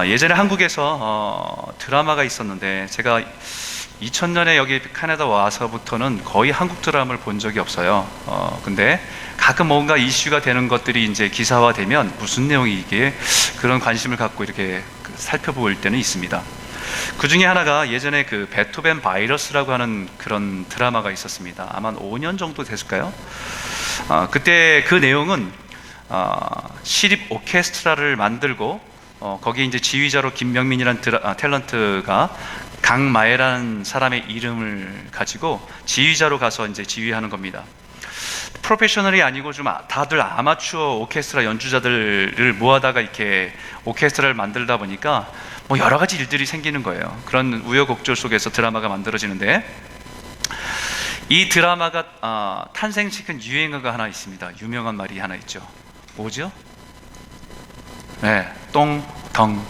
예전에 한국에서 드라마가 있었는데 제가 2000년에 여기 캐나다 와서부터는 거의 한국 드라마를 본 적이 없어요. 근데 가끔 뭔가 이슈가 되는 것들이 이제 기사화되면 무슨 내용이 이게 그런 관심을 갖고 이렇게 살펴볼 때는 있습니다. 그 중에 하나가 예전에 그 베토벤 바이러스라고 하는 그런 드라마가 있었습니다. 아마 5년 정도 됐을까요? 그때 그 내용은 시립 오케스트라를 만들고 거기에 이제 지휘자로 김명민이라는 탤런트가 강마애라는 사람의 이름을 가지고 지휘자로 가서 이제 지휘하는 겁니다. 프로페셔널이 아니고 좀 다들 아마추어 오케스트라 연주자들을 모아다가 이렇게 오케스트라를 만들다 보니까 뭐 여러 가지 일들이 생기는 거예요. 그런 우여곡절 속에서 드라마가 만들어지는데 이 드라마가 탄생시킨 유행어가 하나 있습니다. 유명한 말이 하나 있죠. 뭐죠? 네, 똥덩어리라는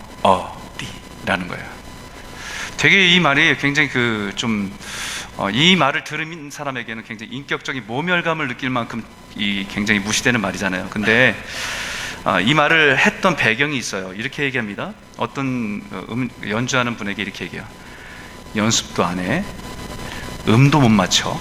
거예요. 되게 이 말이 굉장히 이 말을 들은 사람에게는 굉장히 인격적인 모멸감을 느낄 만큼 굉장히 무시되는 말이잖아요. 근데 이 말을 했던 배경이 있어요. 이렇게 얘기합니다. 어떤 연주하는 분에게 이렇게 얘기해요. 연습도 안 해, 음도 못 맞춰,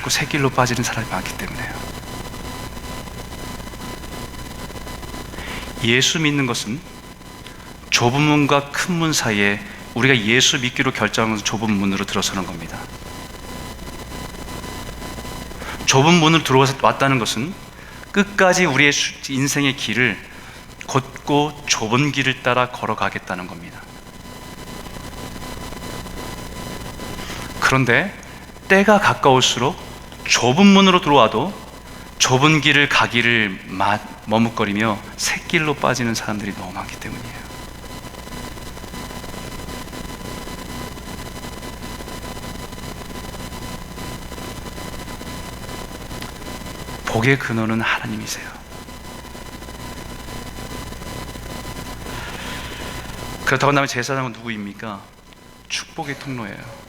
자꾸 새길로 빠지는 사람이 많기 때문에요. 예수 믿는 것은 좁은 문과 큰 문 사이에 우리가 예수 믿기로 결정한 좁은 문으로 들어서는 겁니다. 좁은 문으로 들어왔다는 것은 끝까지 우리의 인생의 길을 곧고 좁은 길을 따라 걸어가겠다는 겁니다. 그런데 때가 가까울수록 좁은 문으로 들어와도 좁은 길을 가기를 머뭇거리며 샛길로 빠지는 사람들이 너무 많기 때문이에요. 복의 근원은 하나님이세요. 그렇다고 한다면 제사장은 누구입니까? 축복의 통로예요.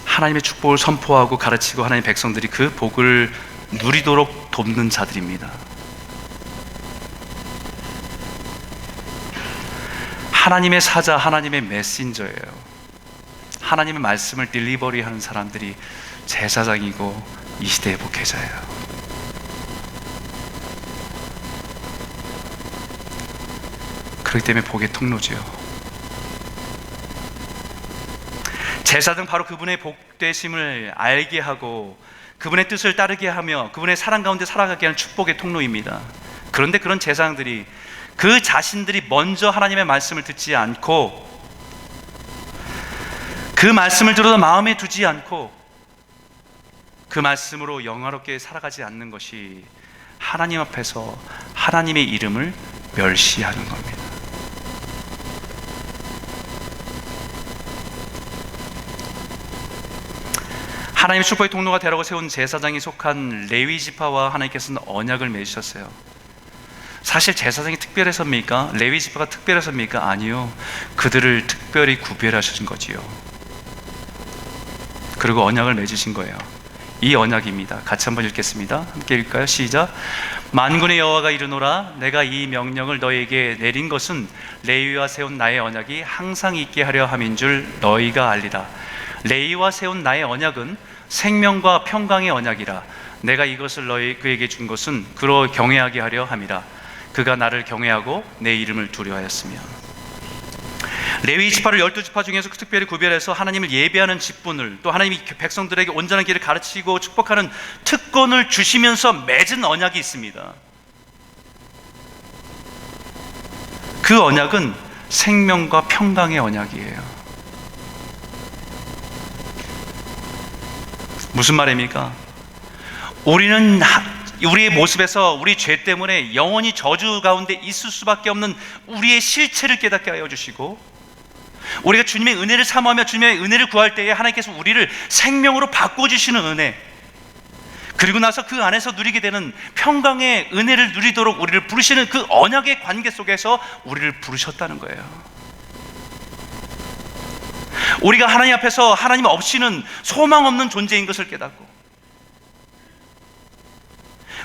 하나님의 축복을 선포하고 가르치고 하나님의 백성들이 그 복을 누리도록 돕는 자들입니다. 하나님의 사자, 하나님의 메신저예요. 하나님의 말씀을 딜리버리하는 사람들이 제사장이고 이 시대의 목회자예요. 그렇기 때문에 복의 통로지요. 제사장 바로 그분의 복되심을 알게 하고 그분의 뜻을 따르게 하며 그분의 사랑 가운데 살아가게 하는 축복의 통로입니다. 그런데 그런 제사장들이 그 자신들이 먼저 하나님의 말씀을 듣지 않고 그 말씀을 들어도 마음에 두지 않고 그 말씀으로 영화롭게 살아가지 않는 것이 하나님 앞에서 하나님의 이름을 멸시하는 겁니다. 하나님의 축복의 통로가 되라고 세운 제사장이 속한 레위 지파와 하나님께서는 언약을 맺으셨어요. 사실 제사장이 특별해서입니까? 레위 지파가 특별해서입니까? 아니요. 그들을 특별히 구별하신 거지요. 그리고 언약을 맺으신 거예요. 이 언약입니다. 같이 한번 읽겠습니다. 함께 읽을까요? 시작. 만군의 여호와가 이르노라 내가 이 명령을 너희에게 내린 것은 레위와 세운 나의 언약이 항상 있게 하려 함인 줄 너희가 알리라. 레위와 세운 나의 언약은 생명과 평강의 언약이라. 내가 이것을 그에게 준 것은 그로 경외하게 하려 함이라. 그가 나를 경외하고 내 이름을 두려워하였으며. 레위 지파를 12지파 중에서 특별히 구별해서 하나님을 예배하는 직분을, 또 하나님이 백성들에게 온전한 길을 가르치고 축복하는 특권을 주시면서 맺은 언약이 있습니다. 그 언약은 생명과 평강의 언약이에요. 무슨 말입니까? 우리는 우리의 모습에서 우리 죄 때문에 영원히 저주 가운데 있을 수밖에 없는 우리의 실체를 깨닫게 하여 주시고, 우리가 주님의 은혜를 사모하며 주님의 은혜를 구할 때에 하나님께서 우리를 생명으로 바꿔주시는 은혜, 그리고 나서 그 안에서 누리게 되는 평강의 은혜를 누리도록 우리를 부르시는 그 언약의 관계 속에서 우리를 부르셨다는 거예요. 우리가 하나님 앞에서 하나님 없이는 소망 없는 존재인 것을 깨닫고,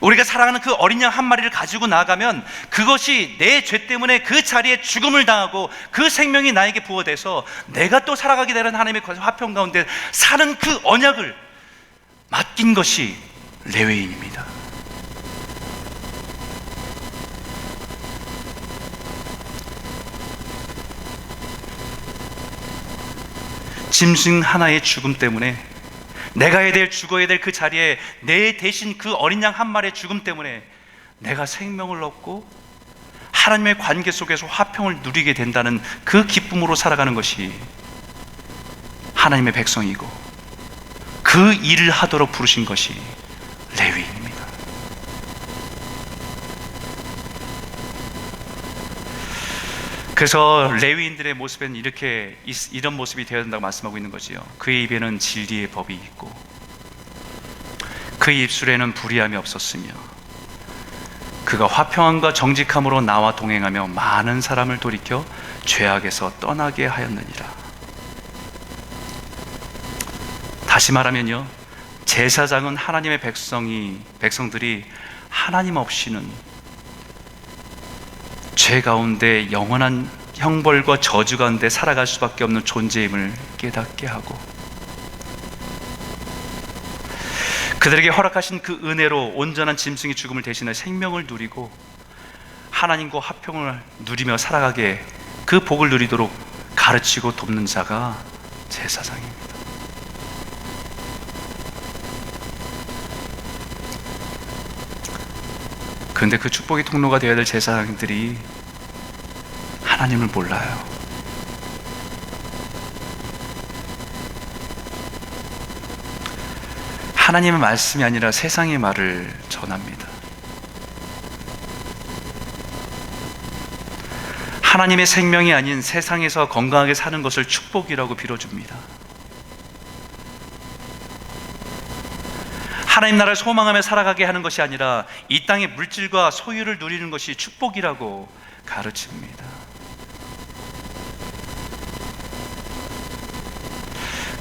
우리가 사랑하는 그 어린 양 한 마리를 가지고 나아가면 그것이 내 죄 때문에 그 자리에 죽음을 당하고 그 생명이 나에게 부어돼서 내가 또 살아가게 되는 하나님의 화평 가운데 사는 그 언약을 맡긴 것이 레위인입니다. 짐승 하나의 죽음 때문에, 내가 해야 될, 죽어야 될 그 자리에 내 대신 그 어린 양 한 마리의 죽음 때문에 내가 생명을 얻고 하나님의 관계 속에서 화평을 누리게 된다는 그 기쁨으로 살아가는 것이 하나님의 백성이고, 그 일을 하도록 부르신 것이 레위인입니다. 그래서 레위인들의 모습에는 이런 모습이 되어야 된다고 말씀하고 있는 거지요. 그의 입에는 진리의 법이 있고 그의 입술에는 불의함이 없었으며 그가 화평함과 정직함으로 나와 동행하며 많은 사람을 돌이켜 죄악에서 떠나게 하였느니라. 다시 말하면요, 제사장은 하나님의 백성들이 하나님 없이는 죄 가운데 영원한 형벌과 저주 가운데 살아갈 수밖에 없는 존재임을 깨닫게 하고, 그들에게 허락하신 그 은혜로 온전한 짐승의 죽음을 대신해 생명을 누리고 하나님과 화평을 누리며 살아가게 그 복을 누리도록 가르치고 돕는 자가 제사장입니다. 그런데 그 축복의 통로가 되어야 될 제사장들이 하나님을 몰라요. 하나님의 말씀이 아니라 세상의 말을 전합니다. 하나님의 생명이 아닌 세상에서 건강하게 사는 것을 축복이라고 빌어줍니다. 하나님 나라를 소망하며 살아가게 하는 것이 아니라 이 땅의 물질과 소유를 누리는 것이 축복이라고 가르칩니다.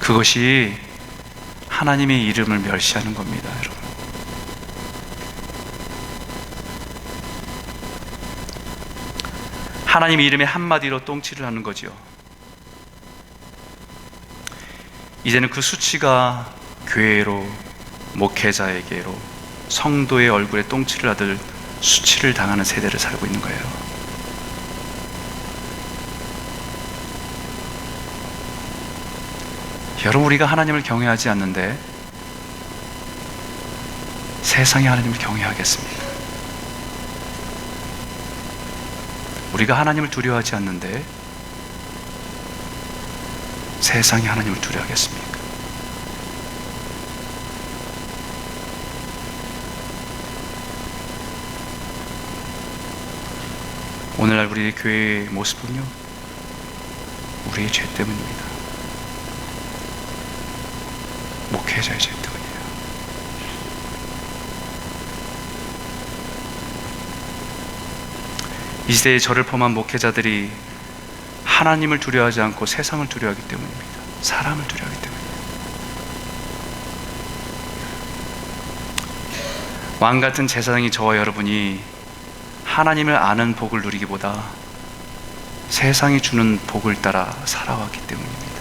그것이 하나님의 이름을 멸시하는 겁니다, 여러분. 하나님의 이름에 한마디로 똥칠을 하는 거지요. 이제는 그 수치가 교회로, 목회자에게로, 성도의 얼굴에 똥칠을 하듯 수치를 당하는 세대를 살고 있는 거예요. 여러분, 우리가 하나님을 경외하지 않는데 세상이 하나님을 경외하겠습니까? 우리가 하나님을 두려워하지 않는데 세상이 하나님을 두려워하겠습니까? 오늘날 우리 교회의 모습은요, 우리의 죄 때문입니다. 목회자의 죄 때문이에요. 이 시대에 저를 포함한 목회자들이 하나님을 두려워하지 않고 세상을 두려워하기 때문입니다. 사람을 두려워하기 때문입니다. 왕같은 제사장이 저와 여러분이 하나님을 아는 복을 누리기보다 세상이 주는 복을 따라 살아왔기 때문입니다.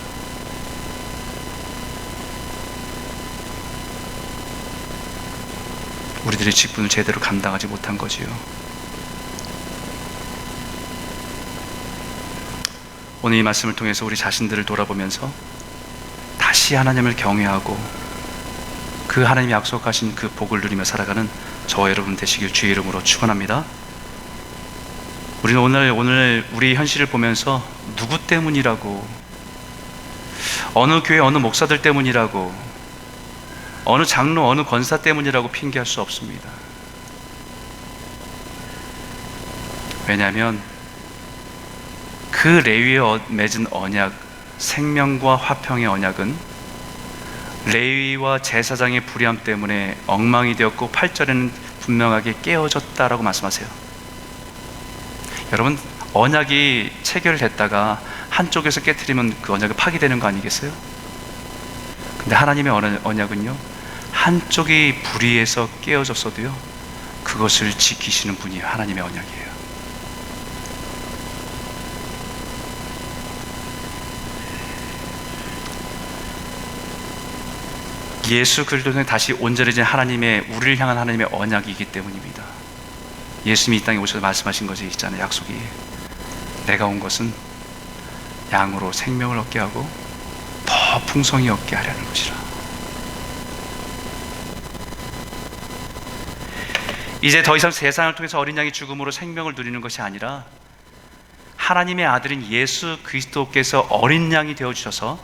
우리들의 직분을 제대로 감당하지 못한 거지요. 오늘 이 말씀을 통해서 우리 자신들을 돌아보면서 다시 하나님을 경외하고 그 하나님이 약속하신 그 복을 누리며 살아가는 저와 여러분 되시길 주의 이름으로 축원합니다. 우리는 오늘 우리 현실을 보면서 누구 때문이라고, 어느 교회 어느 목사들 때문이라고, 어느 장로 어느 권사 때문이라고 핑계할 수 없습니다. 왜냐하면 그 레위에 맺은 언약, 생명과 화평의 언약은 레위와 제사장의 불의함 때문에 엉망이 되었고 8절에는 분명하게 깨어졌다라고 말씀하세요. 여러분, 언약이 체결됐다가 한쪽에서 깨트리면 그 언약이 파기되는 거 아니겠어요? 근데 하나님의 언약은요, 한쪽이 불의해서 깨어졌어도요, 그것을 지키시는 분이 하나님의 언약이에요. 예수 그리스도를 통해 다시 온전해진 하나님의, 우리를 향한 하나님의 언약이기 때문입니다. 예수님이 이 땅에 오셔서 말씀하신 것이 있잖아요. 약속이, 내가 온 것은 양으로 생명을 얻게 하고 더 풍성히 얻게 하려는 것이라. 이제 더 이상 세상을 통해서 어린 양의 죽음으로 생명을 누리는 것이 아니라 하나님의 아들인 예수 그리스도께서 어린 양이 되어주셔서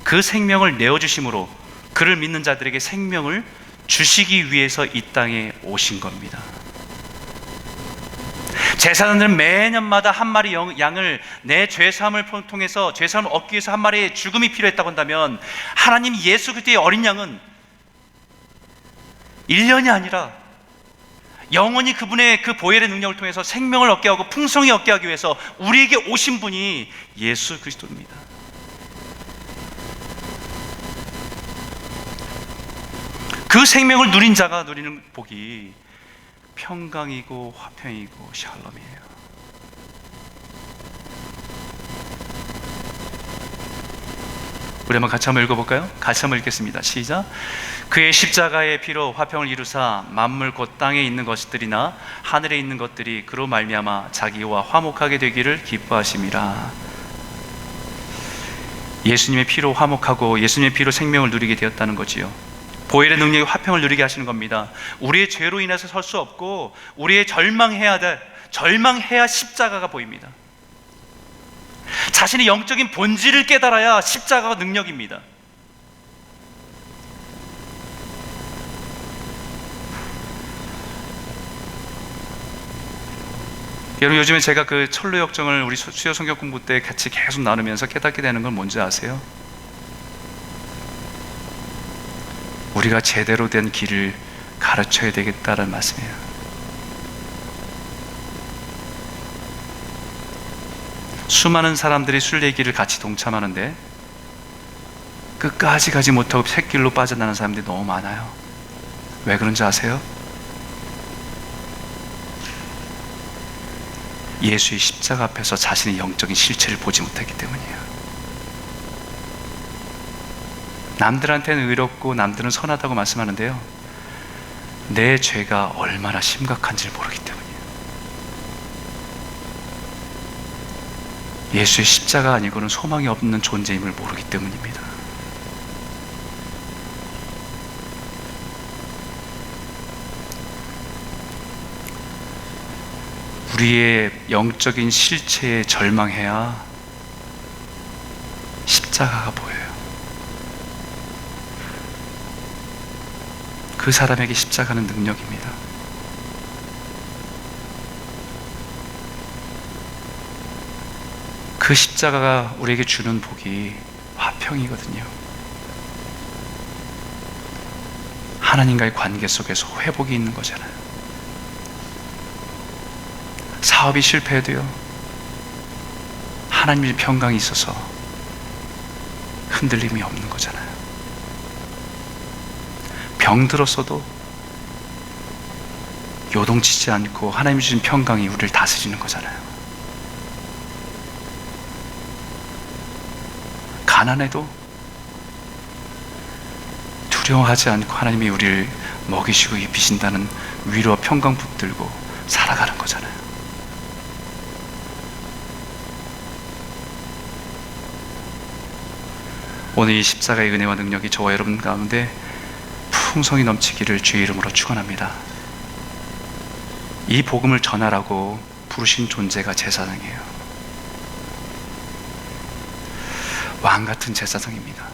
그 생명을 내어주심으로 그를 믿는 자들에게 생명을 주시기 위해서 이 땅에 오신 겁니다. 제사장들은 매년마다 한 마리 양을 내 죄사함을 통해서 죄사함을 얻기 위해서 한 마리의 죽음이 필요했다고 한다면, 하나님 예수 그리스도의 어린 양은 1년이 아니라 영원히 그분의 그 보혈의 능력을 통해서 생명을 얻게 하고 풍성히 얻게 하기 위해서 우리에게 오신 분이 예수 그리스도입니다. 그 생명을 누린 자가 누리는 복이 평강이고 화평이고 샬롬이에요. 우리 한번 같이 한번 읽어볼까요? 같이 한번 읽겠습니다. 시작. 그의 십자가의 피로 화평을 이루사 만물 곧 땅에 있는 것들이나 하늘에 있는 것들이 그로 말미암아 자기와 화목하게 되기를 기뻐하심이라. 예수님의 피로 화목하고 예수님의 피로 생명을 누리게 되었다는 거지요. 보혈의 능력이 화평을 누리게 하시는 겁니다. 우리의 죄로 인해서 설 수 없고 우리의 절망해야 십자가가 보입니다. 자신의 영적인 본질을 깨달아야 십자가가 능력입니다. 여러분, 요즘에 제가 그 철로 역정을 우리 수요 성경 공부 때 같이 계속 나누면서 깨닫게 되는 건 뭔지 아세요? 우리가 제대로 된 길을 가르쳐야 되겠다는 말씀이에요. 수많은 사람들이 순례길을 같이 동참하는데 끝까지 가지 못하고 샛길로 빠져나가는 사람들이 너무 많아요. 왜 그런지 아세요? 예수의 십자가 앞에서 자신의 영적인 실체를 보지 못했기 때문이에요. 남들한테는 의롭고 남들은 선하다고 말씀하는데요, 내 죄가 얼마나 심각한지를 모르기 때문이에요. 예수의 십자가 아니고는 소망이 없는 존재임을 모르기 때문입니다. 우리의 영적인 실체에 절망해야 십자가가 보여요. 그 사람에게 십자가는 능력입니다. 그 십자가가 우리에게 주는 복이 화평이거든요. 하나님과의 관계 속에서 회복이 있는 거잖아요. 사업이 실패해도요, 하나님의 평강이 있어서 흔들림이 없는 거잖아요. 병들었어도 요동치지 않고 하나님이 주신 평강이 우리를 다스리는 거잖아요. 가난해도 두려워하지 않고 하나님이 우리를 먹이시고 입히신다는 위로와 평강 붙들고 살아가는 거잖아요. 오늘 이 십자가의 은혜와 능력이 저와 여러분 가운데 풍성히 넘치기를 주의 이름으로 축원합니다. 이 복음을 전하라고 부르신 존재가 제사장이에요. 왕같은 제사장입니다.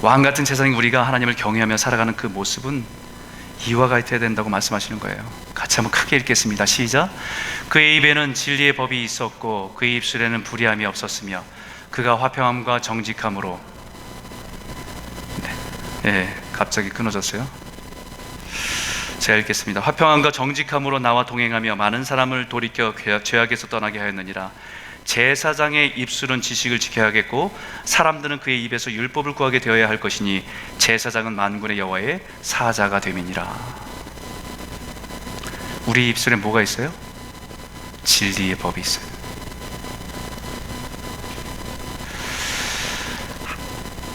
왕같은 제사장인 우리가 하나님을 경외하며 살아가는 그 모습은 이와 같아야 된다고 말씀하시는 거예요. 같이 한번 크게 읽겠습니다. 시작. 그의 입에는 진리의 법이 있었고 그의 입술에는 불의함이 없었으며 그가 화평함과 정직함으로, 갑자기 끊어졌어요. 제가 읽겠습니다. 화평함과 정직함으로 나와 동행하며 많은 사람을 돌이켜 죄악에서 떠나게 하였느니라. 제사장의 입술은 지식을 지켜야겠고 사람들은 그의 입에서 율법을 구하게 되어야 할 것이니 제사장은 만군의 여호와의 사자가 됨이니라. 우리 입술에 뭐가 있어요? 진리의 법이 있어요.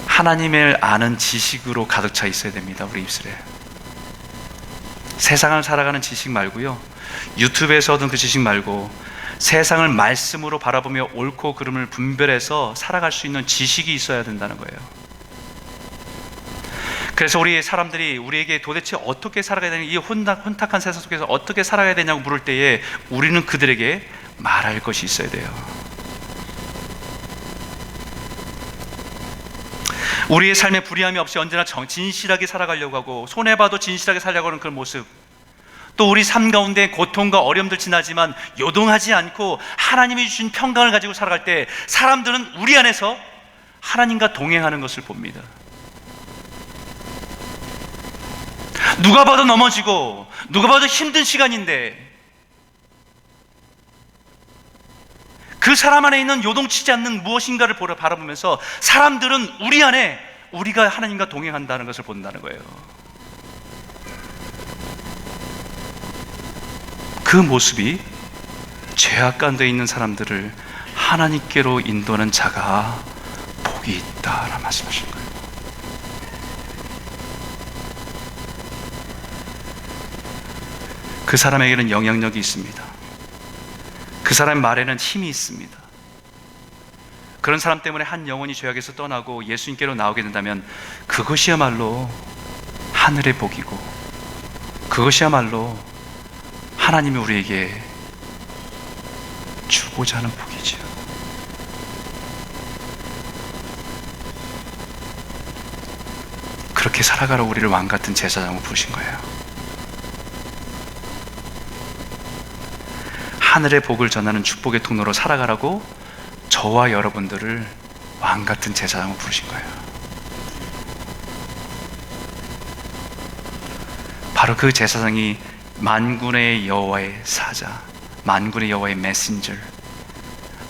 하나님을 아는 지식으로 가득 차 있어야 됩니다. 우리 입술에. 세상을 살아가는 지식 말고요, 유튜브에서 얻은 그 지식 말고 세상을 말씀으로 바라보며 옳고 그름을 분별해서 살아갈 수 있는 지식이 있어야 된다는 거예요. 그래서 우리 사람들이 우리에게 도대체 어떻게 살아가야 되냐, 이 혼탁한 세상 속에서 어떻게 살아가야 되냐고 물을 때에 우리는 그들에게 말할 것이 있어야 돼요. 우리의 삶에 불의함이 없이 언제나 진실하게 살아가려고 하고 손해봐도 진실하게 살려고 하는 그런 모습, 또 우리 삶 가운데 고통과 어려움들 지나지만 요동하지 않고 하나님이 주신 평강을 가지고 살아갈 때 사람들은 우리 안에서 하나님과 동행하는 것을 봅니다. 누가 봐도 넘어지고 누가 봐도 힘든 시간인데 그 사람 안에 있는 요동치지 않는 무엇인가를 바라보면서 사람들은 우리 안에 우리가 하나님과 동행한다는 것을 본다는 거예요. 그 모습이 죄악 가운데 있는 사람들을 하나님께로 인도하는 자가 복이 있다라는 말씀하신 거예요. 그 사람에게는 영향력이 있습니다. 그 사람의 말에는 힘이 있습니다. 그런 사람 때문에 한 영혼이 죄악에서 떠나고 예수님께로 나오게 된다면 그것이야말로 하늘의 복이고, 그것이야말로 하나님이 우리에게 주고자 하는 복이지요. 그렇게 살아가라 우리를 왕같은 제사장으로 부르신 거예요. 하늘의 복을 전하는 축복의 통로로 살아가라고 저와 여러분들을 왕같은 제사장으로 부르신 거예요. 바로 그 제사장이 만군의 여호와의 사자, 만군의 여호와의 메신저,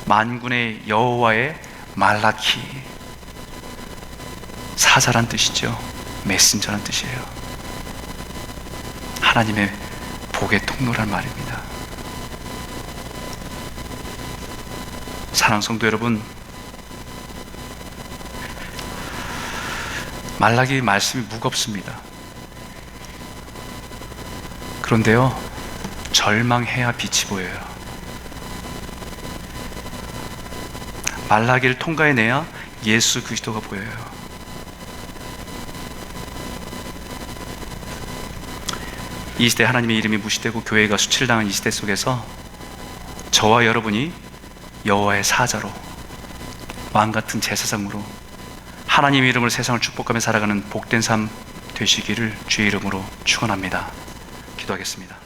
만군의 여호와의 말라키, 사자란 뜻이죠. 메신저란 뜻이에요. 하나님의 복의 통로란 말입니다. 사랑하는 성도 여러분, 말라기 말씀이 무겁습니다. 그런데요, 절망해야 빛이 보여요. 말라기를 통과해내야 예수 그리스도가 보여요. 이 시대 하나님의 이름이 무시되고 교회가 수치를 당한 이 시대 속에서 저와 여러분이 여호와의 사자로, 왕같은 제사장으로 하나님의 이름으로 세상을 축복하며 살아가는 복된 삶 되시기를 주의 이름으로 축원합니다. 기도하겠습니다.